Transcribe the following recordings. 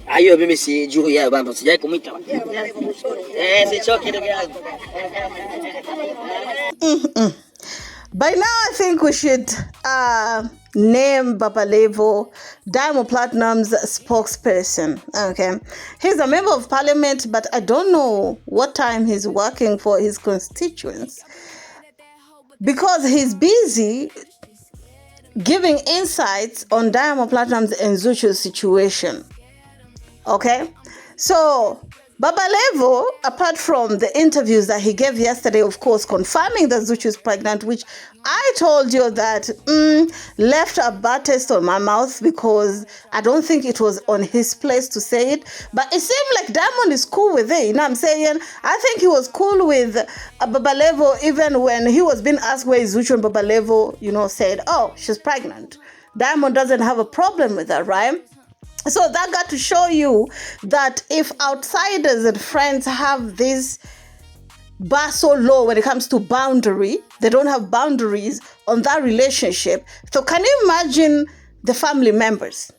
Ayo mimi sijui yeye bado sijai kumuita. Sichoki ndugu yangu. By now, I think we should name Baba Levo Diamond Platnumz's spokesperson. Okay, he's a member of parliament, but I don't know what time he's working for his constituents because he's busy giving insights on Diamond Platnumz and ZUCHU's situation. Okay, so Baba Levo, apart from the interviews that he gave yesterday, of course, confirming that ZUCHU is pregnant, which I told you that left a bad taste on my mouth because I don't think it was on his place to say it. But it seemed like Diamond is cool with it. You know what I'm saying? I think he was cool with Baba Levo even when he was being asked where is ZUCHU, and Baba Levo, said, oh, she's pregnant. Diamond doesn't have a problem with that, right? So that got to show you that if outsiders and friends have this bar so low when it comes to boundary, they don't have boundaries on that relationship. So can you imagine the family members?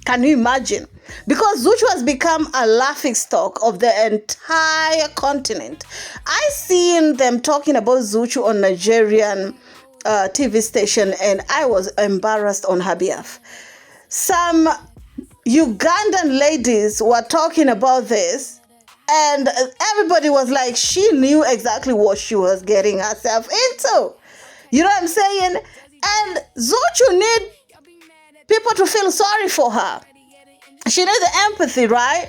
Can you imagine? Because ZUCHU has become a laughingstock of the entire continent. I seen them talking about ZUCHU on Nigerian TV station, and I was embarrassed on her behalf. Some Ugandan ladies were talking about this, and everybody was like, she knew exactly what she was getting herself into. You know what I'm saying? And ZUCHU need people to feel sorry for her. She needs the empathy, right?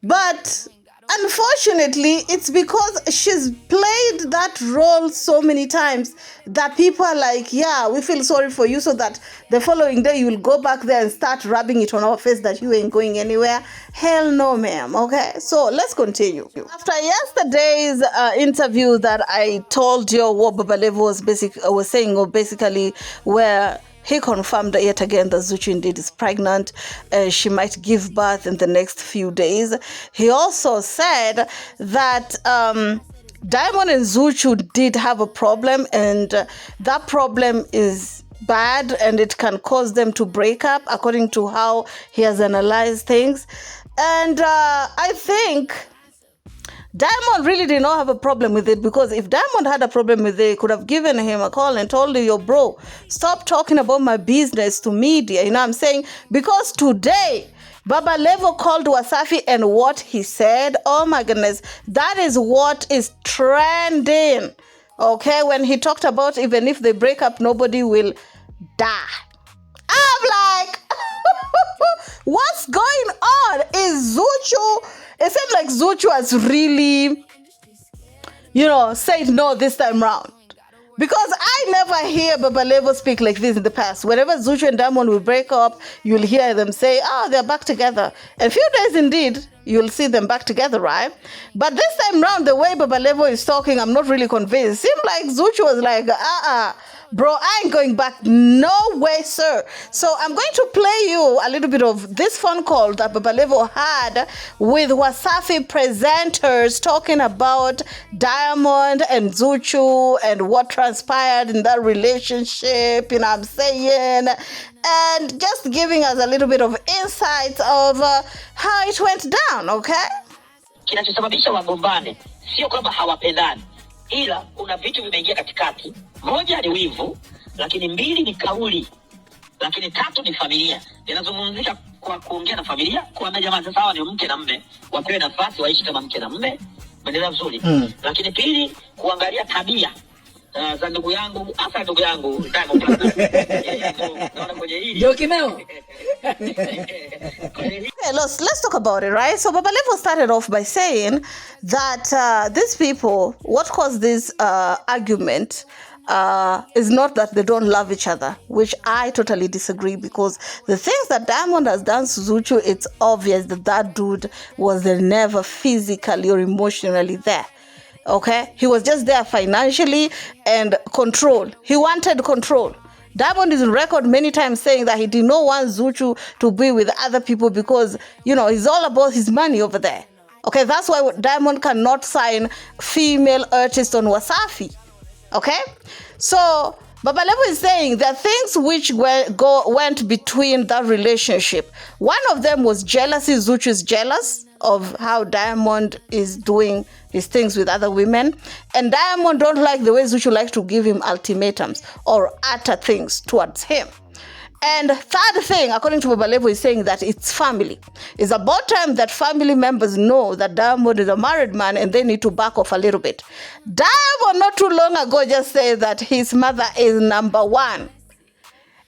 But unfortunately, it's because she's played that role so many times that people are like, yeah, we feel sorry for you, so that the following day you will go back there and start rubbing it on our face that you ain't going anywhere. Hell no, ma'am. Okay, so let's continue. After yesterday's interview that I told you what Baba Levo was saying, or basically where he confirmed yet again that ZUCHU indeed is pregnant. She might give birth in the next few days. He also said that Diamond and ZUCHU did have a problem, and that problem is bad and it can cause them to break up, according to how he has analyzed things. And I think Diamond really did not have a problem with it, because if Diamond had a problem with it, he could have given him a call and told him, yo, bro, stop talking about my business to media. You know what I'm saying? Because today, Baba Levo called Wasafi, and what he said, oh my goodness, that is what is trending. Okay, when he talked about even if they break up, nobody will die. I'm like, what's going on? Is ZUCHU... It seems like ZUCHU has really, said no this time round. Because I never hear Baba Levo speak like this in the past. Whenever ZUCHU and Diamond will break up, you'll hear them say, oh, they're back together. A few days indeed, you'll see them back together, right? But this time round, the way Baba Levo is talking, I'm not really convinced. It seemed like ZUCHU was like, bro, I ain't going back. No way, sir. So I'm going to play you a little bit of this phone call that Baba Levo had with Wasafi presenters talking about Diamond and ZUCHU and what transpired in that relationship, you know what I'm saying? And just giving us a little bit of insight of how it went down, okay? Kinachosababisha wagombane sio kwamba hawapendani, ila kuna vitu vimeingia katikati. Moja ni wivu, lakini mbili ni kauli, lakini tatu ni familia. Ninazungumzia kwa kuongea na familia, kuambia jamaa sasa hawa ni mke na mume, wapewe nafasi waishi kama mke na mume, maendeleo vizuri. Lakini pili, kuangalia tabia za ndugu yangu, hasa ndugu yangu Diamond naona kwenye hili ndio kimeo. Okay, let's talk about it, right? So Baba Levo started off by saying that these people, what caused this argument is not that they don't love each other, which I totally disagree, because the things that Diamond has done to ZUCHU, it's obvious that that dude was never physically or emotionally there. Okay? He was just there financially and control. He wanted control. Diamond is on record many times saying that he did not want ZUCHU to be with other people because, he's all about his money over there. Okay? That's why Diamond cannot sign female artists on Wasafi. Okay? So Baba Levo is saying there are things which went between that relationship. One of them was jealousy. ZUCHU is jealous of how Diamond is doing his things with other women. And Diamond don't like the way ZUCHU likes to give him ultimatums or utter things towards him. And third thing, according to Baba Levo, is saying that it's family. It's about time that family members know that Diamond is a married man and they need to back off a little bit. Diamond not too long ago just said that his mother is number one.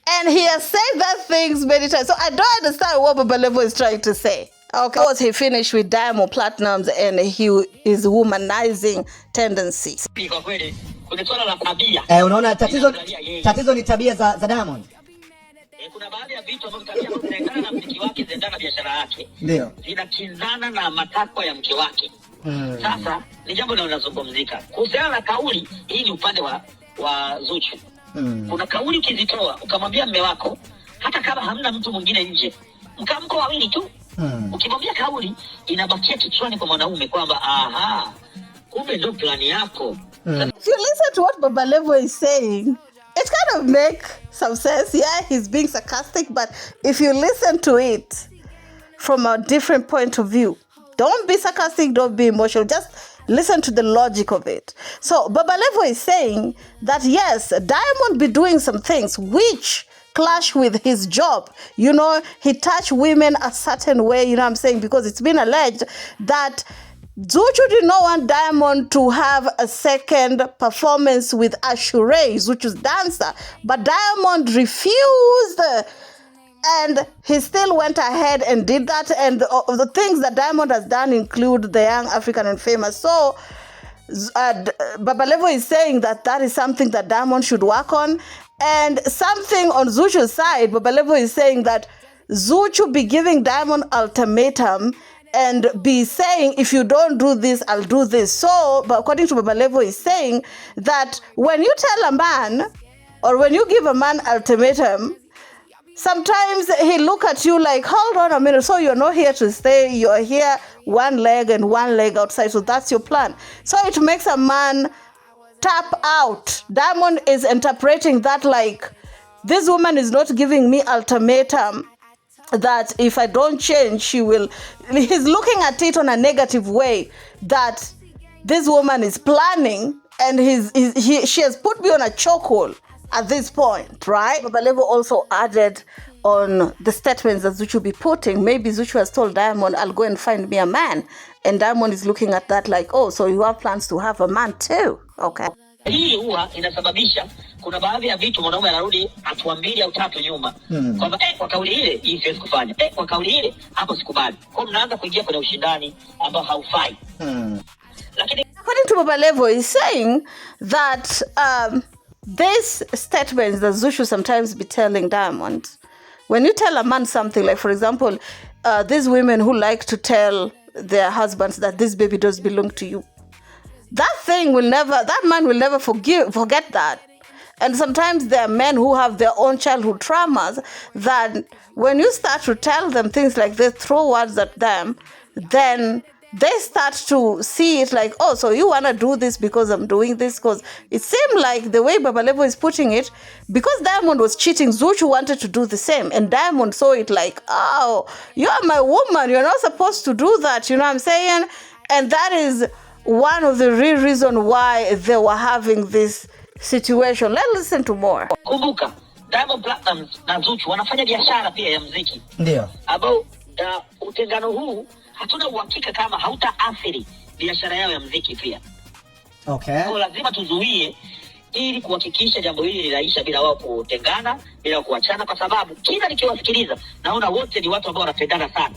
And he has said that things many times. So I don't understand what Baba Levo is trying to say. Okay, once he finished with Diamond Platnumz and his womanizing tendencies. Unaona tatizo ni tabia za Diamond. Kuna baadhi ya vitu ambavyo tabia zinaendana na mke wake, zinaendana na biashara yake. Ndio. Zinakinzana na matakwa ya mke wake. Sasa ni jambo linalozungumzika. Kuhusiana na kauli, hii ni upande wa ZUCHU. Kuna kauli ukizitoa, ukamwambia mume wako hata kama hamna mtu mwingine nje, mko wawili tu. Ukimwambia kauli inabakia kichwani kwa mwanaume kwamba aha, kumbe ndio plani yako. If you listen to what Baba Levo is saying, it kind of makes some sense. Yeah, he's being sarcastic, but if you listen to it from a different point of view, don't be sarcastic, don't be emotional, just listen to the logic of it. So Baba Levo is saying that yes, Diamond be doing some things which clash with his job. You know, he touched women a certain way, you know what I'm saying, because it's been alleged that ZUCHU did not want Diamond to have a second performance with Ashure, ZUCHU's dancer, but Diamond refused, and he still went ahead and did that. And the things that Diamond has done include the Young African and Famous. So Baba Levo is saying that that is something that Diamond should work on. And something on ZUCHU's side, Baba Levo is saying that ZUCHU be giving Diamond ultimatum and be saying, if you don't do this, I'll do this. So, but according to Baba Levo, is saying that when you tell a man, or when you give a man ultimatum, sometimes he look at you like, hold on a minute, so you're not here to stay, you're here one leg and one leg outside, so that's your plan. So it makes a man tap out. Diamond is interpreting that like, this woman is not giving me ultimatum, that if I don't change, she will. He's looking at it on a negative way, that this woman is planning, and she has put me on a chokehold at this point, right? Baba Levo also added on the statements that ZUCHU be putting. Maybe ZUCHU has told Diamond, I'll go and find me a man. And Diamond is looking at that like, oh, so you have plans to have a man too. Okay. Hii huwa inasababisha kuna baadhi ya vitu mwanaume anarudi hatua 2 au 3 nyuma. Kwamba kwa kauli ile hii siwezi kufanya. Kwa kauli ile hapo sikubali. Kwa mnaanza kuingia kwenye ushindani ambao haufai. Lakini according to Baba Levo is saying that these statements that ZUCHU sometimes be telling Diamond, when you tell a man something, like for example, these women who like to tell their husbands that this baby does belong to you, that man will never forget that. And sometimes there are men who have their own childhood traumas that when you start to tell them things like this, throw words at them, then they start to see it like, oh, so you want to do this because I'm doing this? Because it seemed like the way Baba Levo is putting it, because Diamond was cheating, ZUCHU wanted to do the same. And Diamond saw it like, oh, you're my woman, you're not supposed to do that, you know what I'm saying? And that is one of the real reasons why they were having this situation. Let's listen to more. Kumbuka, Diamond Platnumz na ZUCHU wanafanya biashara pia ya muziki. Ndio. Ambao utengano huu hatuna uhakika kama hautaathiri biashara yao ya muziki pia. Okay. Kwa lazima tuzuie ili kuhakikisha jambo hili linaisha bila wao kutengana, bila kuachana, kwa sababu kila nikiwasikiliza naona wote ni watu ambao wanapendana sana.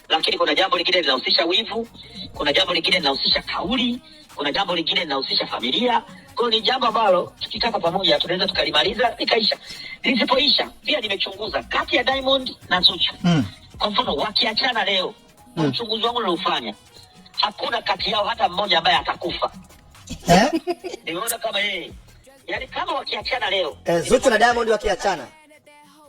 Lakini kuna jambo lingine linahusisha wivu, kuna jambo lingine linahusisha kauli, kuna jambo lingine linahusisha familia. Kwa ni jambo ambalo tukitaka pamoja tunaweza tukalimaliza likaisha. Lisipoisha pia nimechunguza kati ya Diamond na ZUCHU. Kwa mfano wakiachana leo, uchunguzi wangu niliofanya, hakuna kati yao hata mmoja ambaye atakufa. Nimeona kama yani kama wakiachana leo, ZUCHU na Diamond wakiachana,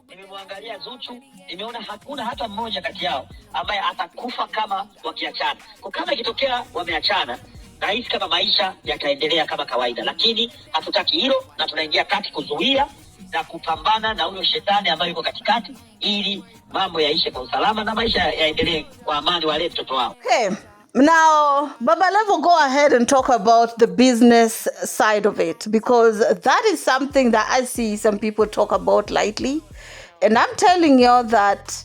nimemwangalia ZUCHU, nimeona hakuna hata mmoja kati yao ambaye atakufa kama wakiachana. Kwa kama ikitokea wameachana, nahisi kama maisha yataendelea kama kawaida, lakini hatutaki hilo, na tunaingia kati kuzuia na kupambana na huyo shetani ambaye yuko katikati, ili mambo yaishe kwa usalama na maisha yaendelee kwa amani wale mtoto wao. Okay. Now, Baba Levo, go ahead and talk about the business side of it, because that is something that I see some people talk about lightly. And I'm telling you that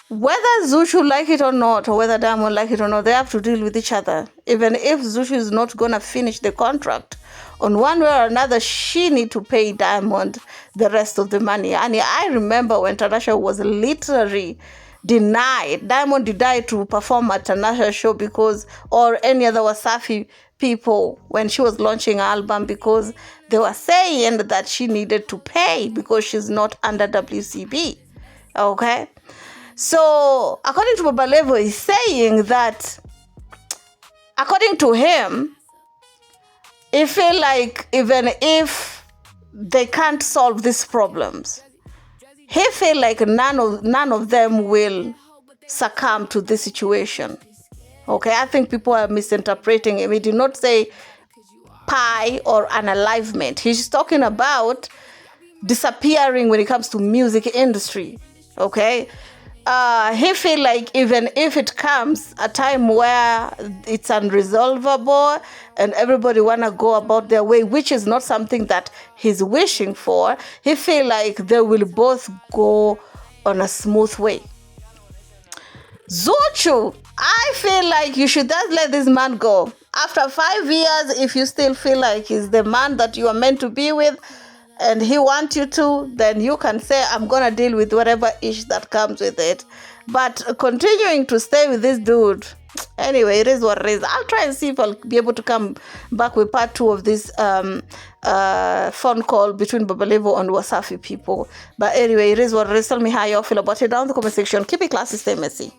whether ZUCHU like it or not, or whether Diamond like it or not, they have to deal with each other. Even if ZUCHU is not going to finish the contract, on one way or another, she need to pay Diamond the rest of the money. And I remember when Tanasha was literally denied, Diamond denied to perform at Tanasha's show because, or any other Wasafi people, when she was launching her album, because they were saying that she needed to pay because she's not under WCB. Okay? So, according to Baba Levo, he's saying that, according to him, he feel like even if they can't solve these problems, he feel like none of them will succumb to this situation. Okay, I think people are misinterpreting him. He did not say pie or unalivement. He's talking about disappearing when it comes to music industry. Okay, he feel like even if it comes a time where it's unresolvable and everybody wanna go about their way, which is not something that he's wishing for, he feel like they will both go on a smooth way. ZUCHU, I feel like you should just let this man go. After 5 years, if you still feel like he's the man that you are meant to be with, and he wants you to, then you can say, I'm going to deal with whatever ish that comes with it. But continuing to stay with this dude, anyway, it is what it is. I'll try and see if I'll be able to come back with part 2 of this phone call between Baba Levo and Wasafi people. But anyway, it is what it is. Tell me how you all feel about it down in the comment section. Keep it classy, stay messy.